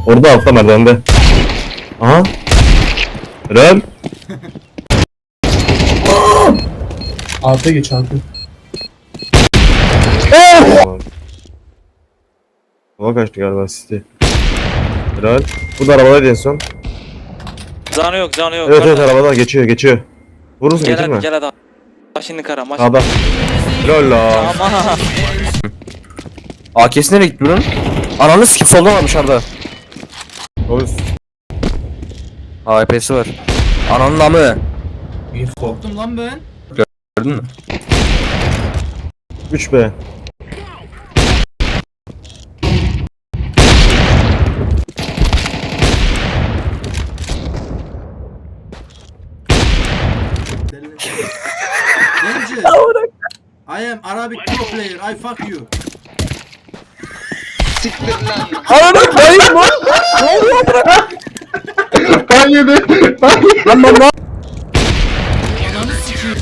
Orada altta merdivende. Aha. Helal. Alta geç alta. Hava kaçtı galiba sizi. Helal. Bu da arabadaydı en son. Canı yok, canı yok. Evet Kardeş. evet arabada geçiyor. Vurursun Gel getirme. hadi, gel hadi. Maşini kara, maşini. Sağda. Helal la. Aman. AK'si nereye gitti bunun? Ananı sikip soldan varmış Arda. Oğuz. AWP'si var. Ananın amı. Info. Korktum lan ben. Gördün mü? 3B. Genci. I am Arabic pro player. I fuck you. Ananı bayım lan. Ne oluyor bırak? Ben yedim. Lan lan lan. Ananı sikeyim.